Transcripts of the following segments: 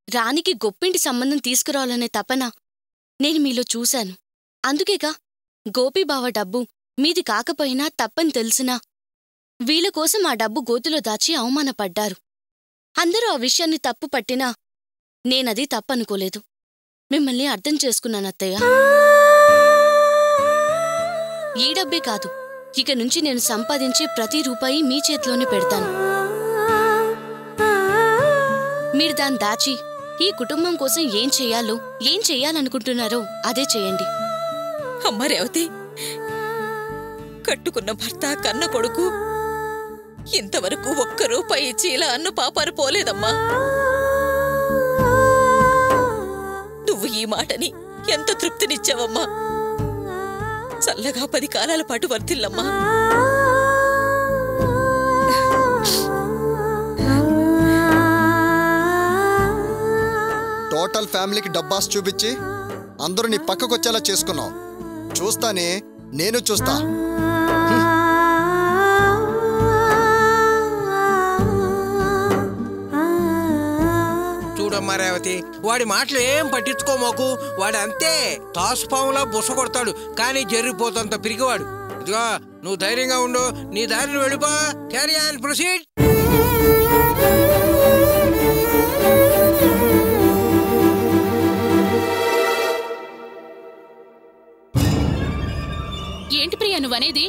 రాణికి గొప్పింటి సంబంధం తీసుకురావాలనే తపన నేను మీలో చూశాను. అందుకేగా గోపీబావ డబ్బు మీది కాకపోయినా తప్పని తెలిసినా వీళ్ళకోసం ఆ డబ్బు గోతిలో దాచి అవమానపడ్డారు. అందరూ ఆ విషయాన్ని తప్పు పట్టినా నేనది తప్పనుకోలేదు. మిమ్మల్ని అర్థం చేసుకున్నానత్తయ్య. ఈ డబ్బే కాదు, ఇక నుంచి నేను సంపాదించే ప్రతి రూపాయి మీ చేతిలోనే పెడతాను. మీరు దాన్ని దాచి ఈ కుటుంబం కోసం ఏం చెయ్యాలో, ఏం చెయ్యాలనుకుంటున్నారో అదే చెయ్యండి. అమ్మ రేవతి, కట్టుకున్న భర్త, కన్న కొడుకు ఇంతవరకు ఒక్క రూపాయి ఇచ్చి ఇలా అన్న పాపారు పోలేదమ్మా. నువ్వు ఈ మాటని ఎంత తృప్తినిచ్చావమ్మా. చల్లగా 10 కాలాల పాటు వర్తిల్లమ్మా. టోటల్ ఫ్యామిలీకి డబ్బాస్ చూపించి అందరూ నీ పక్కకొచ్చేలా చేసుకున్నావు. చూస్తానే, నేను చూస్తా. చూడమ్మా రేవతి, వాడి మాటలు ఏం పట్టించుకోమోకు. వాడు అంతే తాసుపాములా బుస కొడతాడు, కానీ జరిగిపోతంత పిరిగివాడు. ఇదిగో నువ్వు ధైర్యంగా ఉండు, నీ దారిని వెళ్ళిపో. Carry on, proceed. ఏంటి ప్రియా నువ్వనేది?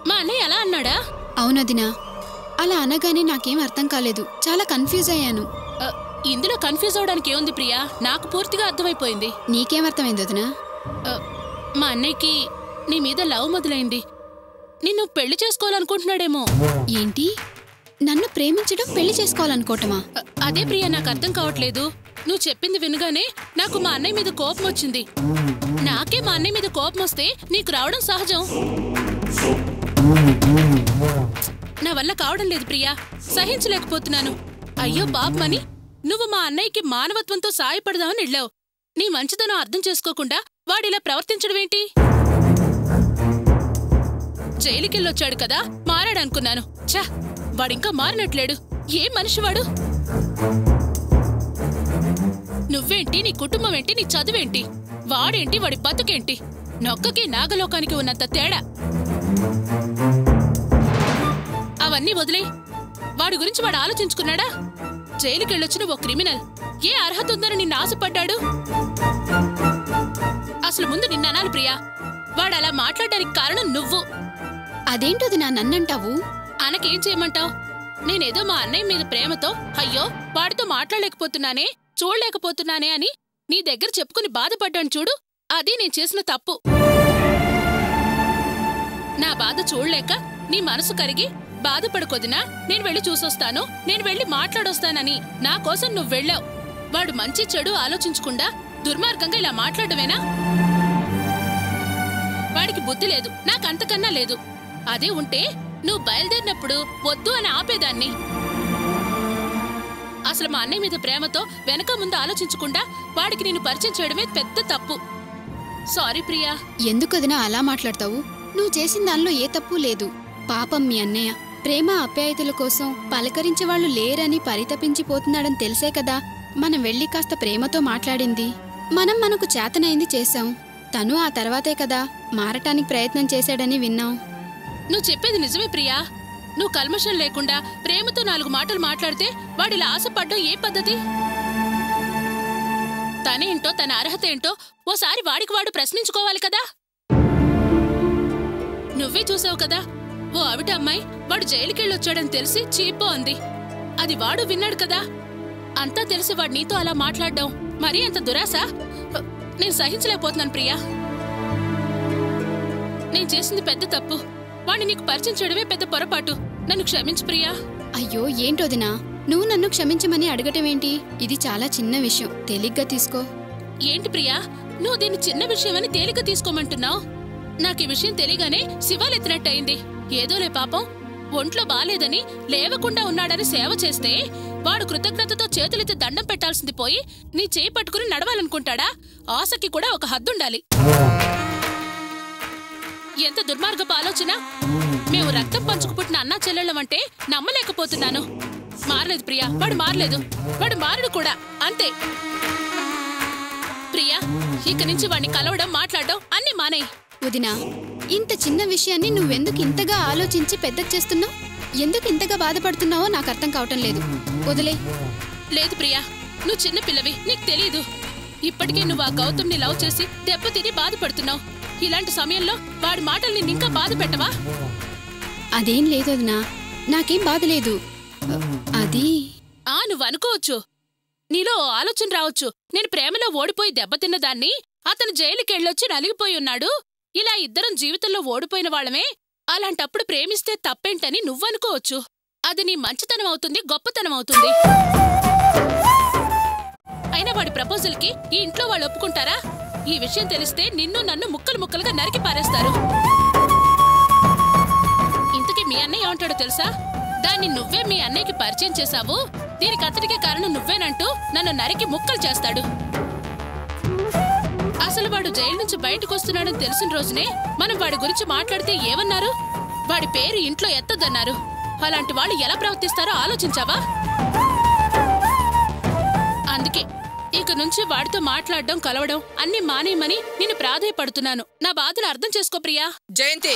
మా అన్నయ్య అలా అన్నాడా? అవునదినా, అలా అనగానే నాకేం అర్థం కాలేదు. చాలా కన్ఫ్యూజ్ అయ్యాను. ఇందులో కన్ఫ్యూజ్ అవడానికి ఏముంది ప్రియా? నాకు పూర్తిగా అర్థమైపోయింది. నీకేమర్థమైంది వదినా? మా అన్నయ్యకి నీ మీద లవ్ మొదలైంది. నిన్ను పెళ్లి చేసుకోవాలనుకుంటున్నాడేమో. ఏంటి? నన్ను ప్రేమించడం, పెళ్లి చేసుకోవాలనుకోవటమా? అదే ప్రియా, నాకు అర్థం కావట్లేదు. నువ్వు చెప్పింది వినగానే నాకు మా అన్నయ్య మీద కోపం వచ్చింది. నాకే మా అన్నయ్య మీద కోపం వస్తే నీకు రావడం సహజం. నా వల్ల కావడం లేదు ప్రియా, సహించలేకపోతున్నాను. అయ్యో పాపమని నువ్వు మా అన్నయ్యకి మానవత్వంతో సాయపడదామని వెళ్ళావు. నీ మంచిదనం అర్థం చేసుకోకుండా వాడిలా ప్రవర్తించడమేంటి? జైలుకెళ్ళొచ్చాడు కదా, మారాడనుకున్నాను. ఛా, వాడింకా మారినట్లేడు. ఏం మనిషి వాడు? నువ్వేంటి, నీ కుటుంబం ఏంటి, నీ చదువేంటి, వాడేంటి, వాడి బతుకేంటి? నొక్కకి నాగలోకానికి ఉన్నంత తేడా. అవన్నీ వదిలే. వాడి గురించి వాడు ఆలోచించుకున్నాడా? జైలుకెళ్ళొచ్చిన ఓ క్రిమినల్ ఏ అర్హత ఉందని నిన్ను ఆశపడ్డాడు? అసలు ముందు నిన్ననాలి ప్రియా. వాడలా మాట్లాడడానికి కారణం నువ్వు. అదేంటోది నా నన్నంటావు? అనకేం చేయమంటావు? నేనేదో మా అన్నయ్య మీద ప్రేమతో అయ్యో వాడితో మాట్లాడలేకపోతున్నానే, చూడలేకపోతున్నానే అని నీ దగ్గర చెప్పుకుని బాధపడ్డాను చూడు, అది నేను చేసిన తప్పు. నా బాధ చూడలేక నీ మనసు కరిగి బాధపడుకొదినా, నేను వెళ్ళి చూసొస్తాను, నేను వెళ్ళి మాట్లాడొస్తానని నా కోసం నువ్వు వెళ్ళావు. వాడు మంచి చెడు ఆలోచించకుండా దుర్మార్గంగా ఇలా మాట్లాడమేనా? వాడికి బుద్ధి లేదు, నాకంతకన్నా లేదు. అదే ఉంటే నువ్వు బయలుదేరినప్పుడు వద్దు అని ఆపేదాన్ని. అసలు మా అన్నయ్య మీద ప్రేమతో వెనక ముందు ఆలోచించకుండా వాడికి నేను పరిచయం చేయడమే పెద్ద తప్పు. సారీ ప్రియా. ఎందుకదినా అలా మాట్లాడతావు? నువ్వు చేసిన దానిలో ఏ తప్పు లేదు. పాపం మీ అన్నయ్య ప్రేమ ఆప్యాయతల కోసం పలకరించేవాళ్లు లేరని పరితపించిపోతున్నాడని తెలిసే కదా మనం వెళ్ళి కాస్త ప్రేమతో మాట్లాడింది. మనం మనకు చేతనైంది చేశాం. తను ఆ తర్వాతే కదా మారటానికి ప్రయత్నం చేశాడని విన్నాం. నువ్వు చెప్పేది నిజమే ప్రియా. నువ్వు కల్మషం లేకుండా ప్రేమతో 4 మాటలు మాట్లాడితే వాడిలా ఆశపడ్డం ఏ పద్ధతి? తనేంటో, తన అర్హత ఏంటో ఓసారి వాడికి వాడు ప్రశ్నించుకోవాలి కదా. నువ్వే చూసావు కదా, ఓ అవిట అమ్మాయి వాడు జైలుకెళ్ళొచ్చాడని తెలిసి చీపో అంది. అది వాడు విన్నాడు కదా. అంతా తెలిసి వాడు నీతో అలా మాట్లాడడం మరీ అంత దురాశ? నేను సహించలేకపోతున్నాను ప్రియా. నేను చేసింది పెద్ద తప్పు. వాడిని నీకు పరిచయం చేయడమే పెద్ద పొరపాటు. నన్ను క్షమించు ప్రియా. అయ్యో ఏంటోదినా, నువ్వు నన్ను క్షమించమని అడగటమేంటి? ఇది చాలా చిన్న విషయం, తేలిగ్గా తీసుకో. ఏంటి ప్రియా, నువ్వు దీన్ని చిన్న విషయమని తేలిగ్గా తీసుకోమంటున్నావు? నాకు ఈ విషయం తెలియగానే శివాలెత్తినట్టయింది. ఏదోలే పాపం, ఒంట్లో బాలేదని లేవకుండా ఉన్నాడని సేవ చేస్తే వాడు కృతజ్ఞతతో చేతులెత్తి దండం పెట్టాల్సింది పోయి నీ చేయి పట్టుకుని నడవాలనుకుంటాడా? ఆశకి కూడా ఒక హద్దుండాలి. ఎంత దుర్మార్గపు ఆలోచన! మేము రక్తం పంచుకు పుట్టిన అన్నా చెల్లెళ్ళమంటే నమ్మలేకపోతున్నాను. మారలేదు ప్రియా, వాడు మారలేదు. వాడు మారడు కూడా, అంతే. ప్రియా, ఇక నుంచి వాడిని కలవడం, మాట్లాడడం అన్ని మానేయ్. వదినా, ఇంత చిన్న విషయాన్ని నువ్వెందుకు ఇంతగా ఆలోచించి పెద్దది చేస్తున్నావు? ఎందుకు ఇంతగా బాధపడుతున్నావో నాకు అర్థం కావటం లేదు. వదిలే. లేదు ప్రియా, నువ్వు చిన్న పిల్లవి, నీకు తెలీదు. ఇప్పటికే నువ్వు ఆ గౌతమ్ని లవ్ చేసి దెబ్బతిని బాధపడుతున్నావు. ఇలాంటి సమయంలో వాడి మాటలు నిన్ను ఇంకా బాధ పెట్టవా? అదేం లేదు వదినా, నాకేం బాధ లేదు. అది నువ్వు అనుకోవచ్చు, నీలో ఆలోచన రావచ్చు. నేను ప్రేమలో ఓడిపోయి దెబ్బతిన్న దాన్ని అతను జైలుకెళ్ళొచ్చి నలిగిపోయి ఉన్నాడు, ఇలా ఇద్దరం జీవితంలో ఓడిపోయిన వాళ్ళమే, అలాంటప్పుడు ప్రేమిస్తే తప్పేంటని నువ్వనుకోవచ్చు. అది నీ మంచితనం అవుతుంది, గొప్పతనం అవుతుంది. అయినా వాడి ప్రపోజల్కి ఈ ఇంట్లో వాళ్ళు ఒప్పుకుంటారా? ఈ విషయం తెలిస్తే నిన్ను నన్ను ముక్కలు ముక్కలుగా నరికి పారేస్తారు. ఇంతకీ మీ అన్నయ్య ఏమంటాడో తెలుసా? దాన్ని నువ్వే మీ అన్నయ్యకి పరిచయం చేశావు, దీనికి అతడికే కారణం నువ్వేనంటూ నన్ను నరికి ముక్కలు చేస్తాడు. అసలు వాడు జైలు నుంచి బయటకు వస్తున్నాడని తెలిసిన రోజునే మనం వాడి గురించి మాట్లాడితే ఏమన్నారు? వాడి పేరు ఇంట్లో ఎత్తొద్దన్నారు. అలాంటి వాళ్ళు ఎలా ప్రవర్తిస్తారో ఆలోచించావా? అందుకే ఇక నుంచి వాడితో మాట్లాడడం, కలవడం అన్ని మానేయమని నిన్ను ప్రాధేయపడుతున్నాను. నా బాధను అర్థం చేసుకో ప్రియా. జయంతి,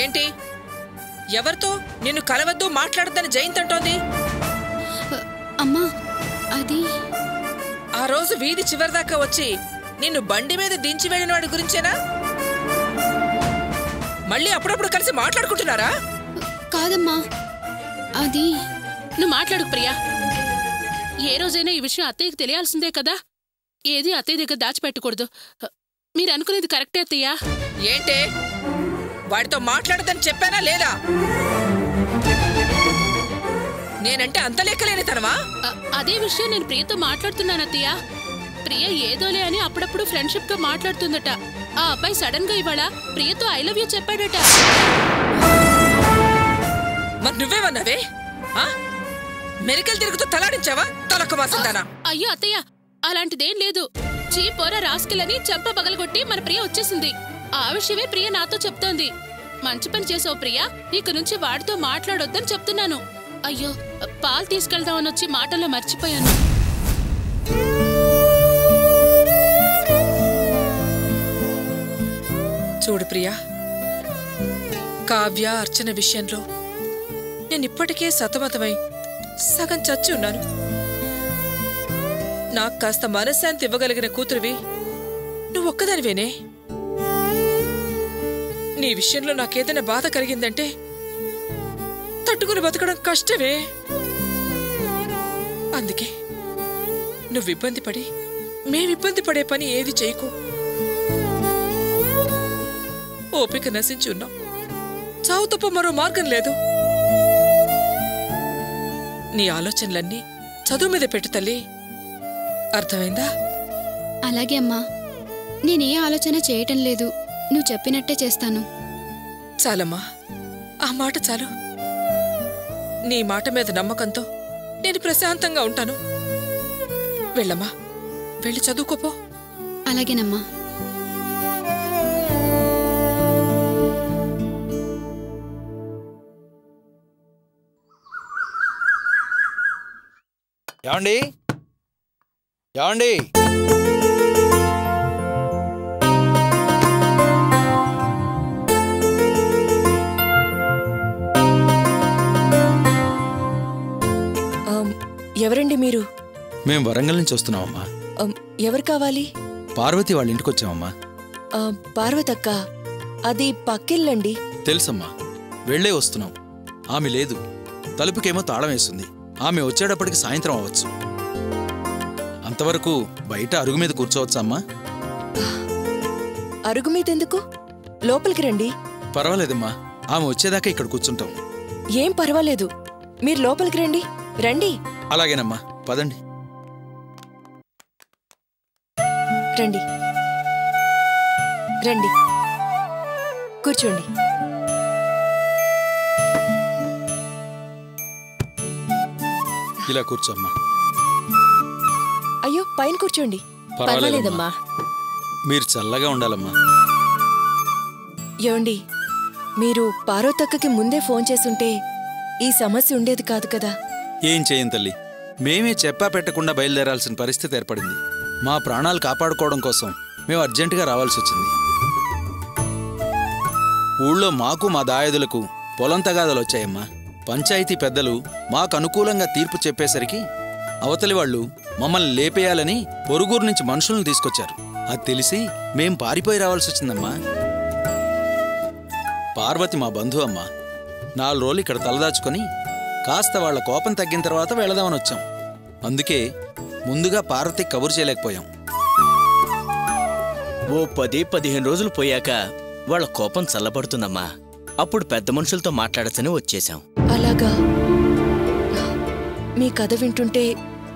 ఏంటి? ఎవరితో నిన్ను కలవద్దు, మాట్లాడొద్దని జయంతి అంటోంది? అమ్మా, అది ఆ రోజు వీధి చివరిదాకా వచ్చి నిన్ను బండి మీద దించి వెళ్ళిన వాడి గురించేనా? మళ్ళీ అప్పుడప్పుడు కలిసి మాట్లాడుకుంటున్నారా? కాదమ్మా, అది నువ్వు మాట్లాడు ప్రియా. ఏ రోజైనా ఈ విషయం అత్తయ్యకి తెలియాల్సిందే కదా. ఏది అత్తయ్య దగ్గర దాచిపెట్టకూడదు. మీరు అనుకునేది కరెక్టే అత్తయ్యా. ఏంటే, వాడితో మాట్లాడదని చెప్పానా లేదా? నేనంటే అంత లెక్కలేని తనవా? అదే విషయం నేను ప్రియతో మాట్లాడుతున్నాను అత్తయ్య. ప్రియ ఏదోలే అని అప్పుడప్పుడు ఫ్రెండ్షిప్ గా మాట్లాడుతుందట. ఆ అబ్బాయి సడన్ గా ఇవాళ ప్రియతో ఐ లవ్ యూ చెప్పాడట. మరి నువ్వేమన్నావే? మెరికలు తిరుగుతూ తలాడించావా? తలక మాసిందానా? అయ్యో అత్తయ్య, అలాంటిదేం లేదు. చీపోరా రాస్కిలని చెంప పగలగొట్టి మన ప్రియ వచ్చేసింది. ఆ విషయమే ప్రియ నాతో చెప్తోంది. మంచి పని చేసావు ప్రియా, ఇక నుంచి వాడితో మాట్లాడొద్దని చెప్తున్నాను. అయ్యో, పాలు తీసుకెళ్దామని వచ్చి మాటల్లో మర్చిపోయాను. చూడు ప్రియా, కావ్య, అర్చన విషయంలో నేనిప్పటికే సతమతమై సగం చచ్చి ఉన్నాను. నాకు కాస్త మనశ్శాంతి ఇవ్వగలిగిన కూతురివి నువ్వొక్కదానివేనే. నీ విషయంలో నాకేదైనా బాధ కలిగిందంటే తట్టుకుని బతకడం కష్టమే. అందుకే నువ్విబ్బంది పడి మేమిబ్బంది పడే పని ఏది చేయకు. ఓపిక నశించి ఉన్నాం, చావు తప్ప మరో మార్గం లేదు. నీ ఆలోచనలన్నీ చదువు మీద పెట్టు తల్లి, అర్థమైందా? అలాగే అమ్మా, నేనే ఆలోచన చేయటం లేదు. నువ్వు చెప్పినట్టే చేస్తాను. చాలమ్మా, ఆ మాట చాలు. నీ మాట మీద నమ్మకంతో నేను ప్రశాంతంగా ఉంటాను. వెళ్ళమ్మా, వెళ్ళి చదువుకోపో. అలాగేనమ్మా. ఏమండి? ఏమండి? ఎవరండి మీరు? మేం వరంగల్ నుంచి వస్తున్నామమ్మా. ఎవరు కావాలి? పార్వతి వాళ్ళ ఇంటికి వచ్చామమ్మా. పార్వతక్క, అది పక్కిల్లండి. తెలుసమ్మా, వెళ్లే వస్తున్నాం. ఆమె లేదు, తలుపుకేమో తాళం వేస్తుంది. ఆమె వచ్చేటప్పటికి సాయంత్రం అవ్వచ్చు. అంతవరకు బయట అరుగు మీద కూర్చోవచ్చా అమ్మా? అరుగు మీద ఎందుకు? లోపలికి రండి. పర్వాలేదమ్మా, ఆమె వచ్చేదాకా ఇక్కడ కూర్చుంటాం. ఏం పర్వాలేదు, మీరు లోపలికి రండి. రండి. అలాగేనమ్మా, పదండి. రండి రండి, కూర్చోండి. ఇలా కూర్చోమ్మా. అయ్యో పైన కూర్చోండి. పర్వాలేదమ్మా. మీరు చల్లగా ఉండాలమ్మా. ఏమండి, మీరు పార్వతక్కకి ముందే ఫోన్ చేసుంటే ఈ సమస్య ఉండేది కాదు కదా. ఏం చేయం తల్లి, మేమే చెప్పా పెట్టకుండా బయలుదేరాల్సిన పరిస్థితి ఏర్పడింది. మా ప్రాణాలు కాపాడుకోవడం కోసం మేము అర్జెంటుగా రావాల్సి వచ్చింది. ఊళ్ళో మాకు మా దాయాదులకు పొలం తగాదాలు వచ్చాయమ్మా. పంచాయతీ పెద్దలు మాకు అనుకూలంగా తీర్పు చెప్పేసరికి అవతలి వాళ్ళు మమ్మల్ని లేపేయాలని పొరుగురు నుంచి మనుషులను తీసుకొచ్చారు. అది తెలిసి మేం పారిపోయి రావాల్సి వచ్చిందమ్మా. పార్వతి మా బంధువు అమ్మా. 4 రోజులు ఇక్కడ తలదాచుకొని కాస్త వాళ్ల కోపం తగ్గిన తర్వాత వెళదామని వచ్చాం. అందుకే ముందుగా పార్వతి కబురు చేయలేకపోయాం. ఓ 10-15 రోజులు పోయాక వాళ్ళ కోపం చల్లబడుతుందమ్మా. అప్పుడు పెద్ద మనుషులతో మాట్లాడచ్చని వచ్చేశాం. అలాగా? మీ కథ వింటుంటే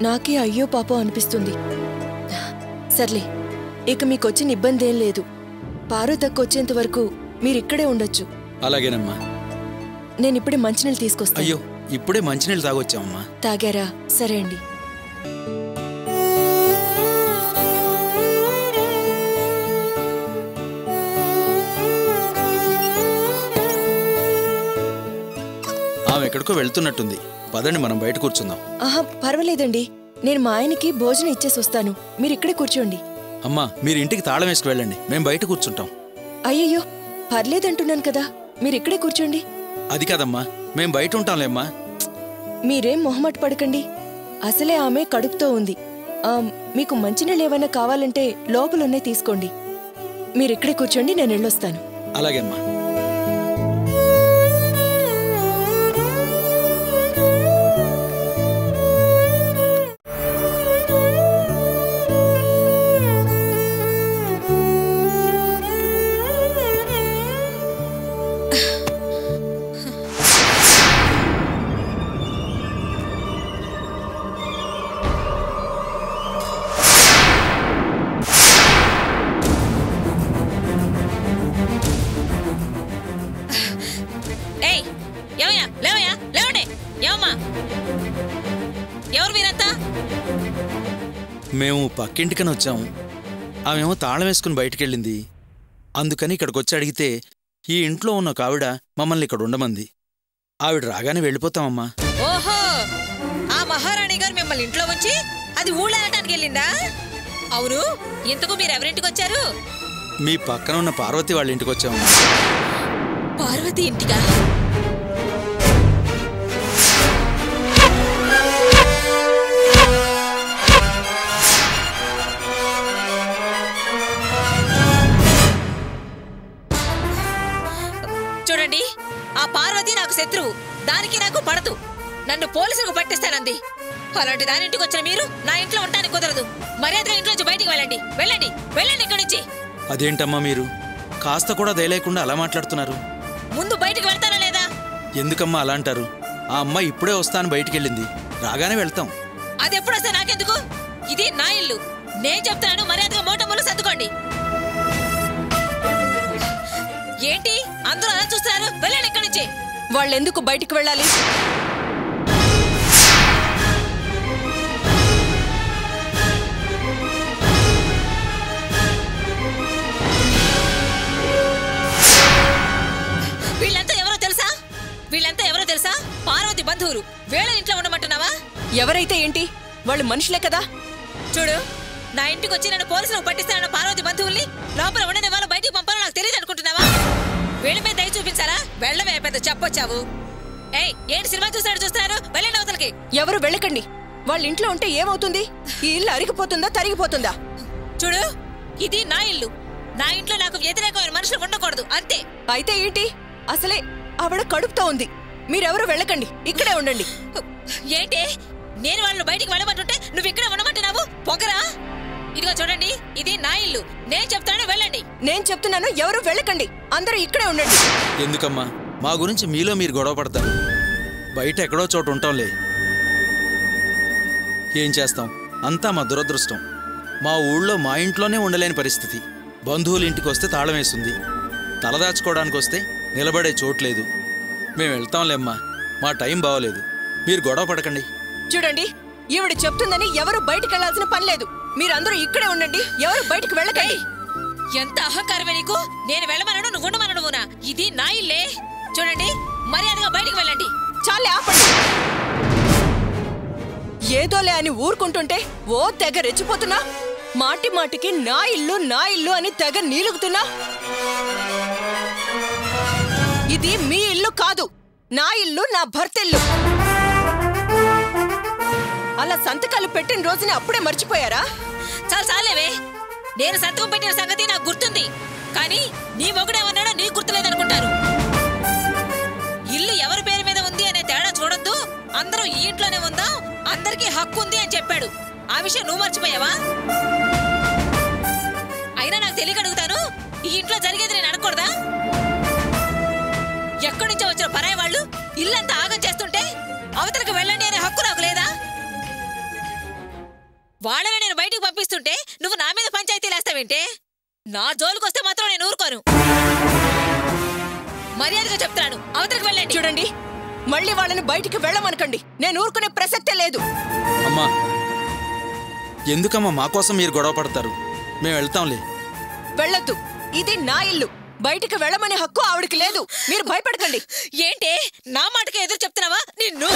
నాకే అయ్యో పాపం అనిపిస్తుంది. సర్లే, ఇక మీకొచ్చిన ఇబ్బంది ఏం లేదు. పార్వతక్క వచ్చేంత వరకు మీరిక్కడే ఉండొచ్చు. అలాగేనమ్మా. నేనిప్పుడే మంచినీళ్ళు తీసుకొస్తాను. అయ్యో, ఇప్పుడే మంచినీళ్ళు తాగొచ్చామమ్మా. తాగారా? సరే అండి. ఆమె ఎక్కడికో వెళ్తున్నట్టుంది. పదండి మనం బయట కూర్చుందాం. ఆహా, పర్వాలేదండి. నేను మా ఆయనకి భోజనం ఇచ్చేసి వస్తాను. మీరిక్కడే కూర్చోండి. అమ్మా, మీరు ఇంటికి తాళం వేసుకు వెళ్ళండి, మేం బయట కూర్చుంటాం. అయ్యయ్యో, పర్లేదంటున్నాను కదా, మీరిక్కడే కూర్చోండి. అది కాదమ్మా, మేం బయట ఉంటాంలేమ్మా. మీరేం మొహమాట పడకండి. అసలే ఆమె కడుపుతో ఉంది. మీకు మంచినీళ్ళు ఏమైనా కావాలంటే లోపలున్నే తీసుకోండి. మీరిక్కడే కూర్చోండి, నేను వెళ్ళొస్తాను. అలాగేమ్మా. మేము పక్కింటికని వచ్చాము. ఆమెమో తాళం వేసుకుని బయటికెళ్ళింది. అందుకని ఇక్కడికి వచ్చి అడిగితే ఈ ఇంట్లో ఉన్న ఒక ఆవిడ మమ్మల్ని ఇక్కడ ఉండమంది. ఆవిడ రాగానే వెళ్ళిపోతామమ్మా. ఓహో, ఆ మహారాణి గారు మిమ్మల్ని ఇంట్లో వచ్చి అది ఊళ్ళో ఆడటానికి వెళ్ళిందా? అవును, ఇంతకు మీరెవరింటికి వచ్చారు? మీ పక్కన ఉన్న పార్వతి వాళ్ళ ఇంటికి వచ్చాము. పార్వతి ఇంటికా? చూడండి, ఆ పార్వతి నాకు శత్రువు, దానికి నాకు పడదు. నన్ను పోలీసులకు పట్టిస్తానంది. అలాంటి దాని ఇంటికి వచ్చిన మీరు నా ఇంట్లో ఉండడానికి కుదరదు. మర్యాదగా ఇంట్లోంచి బయటికి వెళ్ళండి. వెళ్ళండి, వెళ్ళండి ఇక్కడి నుంచి. అదేంటమ్మా మీరు కాస్త కూడా దయలేకుండా అలా మాట్లాడుతున్నారు? ముందు బయటికి వెళ్తారా లేదా? ఎందుకమ్మా అలా అంటారు? ఆ అమ్మాయి ఇప్పుడే వస్తాను బయటికెళ్ళింది, రాగానే వెళ్తాం. అది ఎప్పుడు వస్తే నాకెందుకు? ఇది నా ఇల్లు. నేను చెప్తాను, మర్యాదగా మోటములు సర్దుకోండి. ఏంటి అందరూ అలా చూస్తున్నారు? వెళ్ళండి ఇక్కడి నుంచి. వాళ్ళెందుకు బయటికి వెళ్ళాలి? వీళ్ళంతా ఎవరో తెలుసా? పార్వతి బంధువులు. వీళ్ళ ఇంట్లో ఉండమంటున్నావా? ఎవరైతే ఏంటి, వాళ్ళు మనుషులే కదా. చూడు, నా ఇంటికి వచ్చి నన్ను పోలీసులకు పట్టిస్తానన్న పార్వతి బంధువుల్ని లోపల ఉండని వాళ్ళు బయటికి పంపాలో నాకు తెలియదు అనుకుంటున్నావా? వీళ్ళ మీద దయ చూపించాలా? వెళ్ళమే పెద్ద చెప్పొచ్చావు. ఏయ్, ఏంటి సినిమా చూస్తున్నారు? వెళ్ళండి అవతలకి. ఎవరు వెళ్ళకండి. వాళ్ళ ఇంట్లో ఉంటే ఏమవుతుంది? ఈ ఇల్లు అరిగిపోతుందా తరిగిపోతుందా? చూడు, ఇది నా ఇల్లు. నా ఇంట్లో నాకు వ్యతిరేకమైన మనుషులు ఉండకూడదు, అంతే. అయితే ఏంటి? అసలే ఆవిడ కడుపుతో ఉంది. మీరెవరు వెళ్ళకండి, ఇక్కడే ఉండండి. ఏంటి, నేను వాళ్ళని బయటికి వెళ్ళమంటుంటే నువ్వు ఇక్కడే ఉండమంటున్నావు? పొగరా? ఇదిగో చూడండి, ఇది నా ఇల్లు. నేను చెప్తాను, వెళ్ళండి. నేను చెప్తున్నాను, ఎవరు వెళ్ళకండి, అందరూ ఇక్కడే ఉండండి. ఎందుకమ్మా మా గురించి మీలో మీరు గొడవ పడతారు? బయట ఎక్కడో చోటు ఉంటాంలే. ఏం చేస్తాం, అంతా మా దురదృష్టం. మా ఊళ్ళో మా ఇంట్లోనే ఉండలేని పరిస్థితి. బంధువుల ఇంటికి వస్తే తాళం వేస్తుంది, తలదాచుకోవడానికి వస్తే నిలబడే చోట్లేదు. మేము వెళ్తాంలేమ్మా, మా టైం బాగోలేదు. మీరు గొడవ పడకండి. చూడండి, ఈవిడ చెప్తుందని ఎవరు బయటికి వెళ్లాల్సిన పని లేదు. మీరందరూ ఇక్కడే ఉండండి, ఎవరు బయటికి వెళ్ళకండి. ఎంత అహంకారమే నీకు! నేను వెళ్ళమనను, నువ్వు ఉండమననువునా? ఇది నా ఇల్లే. చూడండి, మర్యాదగా బయటికి వెళ్ళండి. చాలే, ఆపండి. ఏదోలే అని ఊరుకుంటుంటే ఓ తెగ రెచ్చిపోతున్నా. మాటి మాటికి నా ఇల్లు అని తెగ నీలుగుతున్నా. ఇది మీ ఇల్లు కాదు, నా ఇల్లు, నా భర్త ఇల్లు. అలా సంతకాలు పెట్టిన రోజుని అప్పుడే మర్చిపోయారా? చాలేవే, నేను సంతకం పెట్టిన సంగతి నాకు గుర్తుంది, కానీ నీ మొగుడేమన్నాడో నీకు గుర్తులేదనుకుంటారు. ఇల్లు ఎవరి పేరు మీద ఉంది అనే తేడా చూడొద్దు, అందరూ ఈ ఇంట్లోనే ఉందాం, అందరికీ హక్కు ఉంది అని చెప్పాడు. ఆ విషయం నువ్వు మర్చిపోయావా? అయినా నాకు తెలియగలుగుతాను, ఈ ఇంట్లో జరిగేది నేను అనకూడదా? ఎక్కడి నుంచో వచ్చిన పరాయి వాళ్ళు ఇల్లంతా ఆగం చేస్తుంటే అవతలకు వెళ్ళండి అనే హక్కు నాకు లేదా? వాళ్ళని నేను బయటికి పంపిస్తుంటే నువ్వు నా మీద పంచాయతీ లేస్తావేంటే? నా జోలుకొస్తే మాత్రం నేను ఊరుకోను. మర్యాదగా చెప్తాను, అవతలకు వెళ్ళండి. చూడండి, మళ్ళీ వాళ్ళని బయటికి వెళ్ళమనకండి. నేను ఊరుకునే ప్రసక్తే లేదు. అమ్మా, ఎందుకమ్మా మా కోసం మీరు గొడవ పడతారు? మేము వెళ్తాంలే. వెళ్ళొద్దు, ఇది నా ఇల్లు. బయటికి వెళ్ళమనే హక్కు ఆవిడికి లేదు. మీరు భయపడకండి. ఏంటే నా మాటకి ఎదురు చెప్తున్నావా? నిన్ను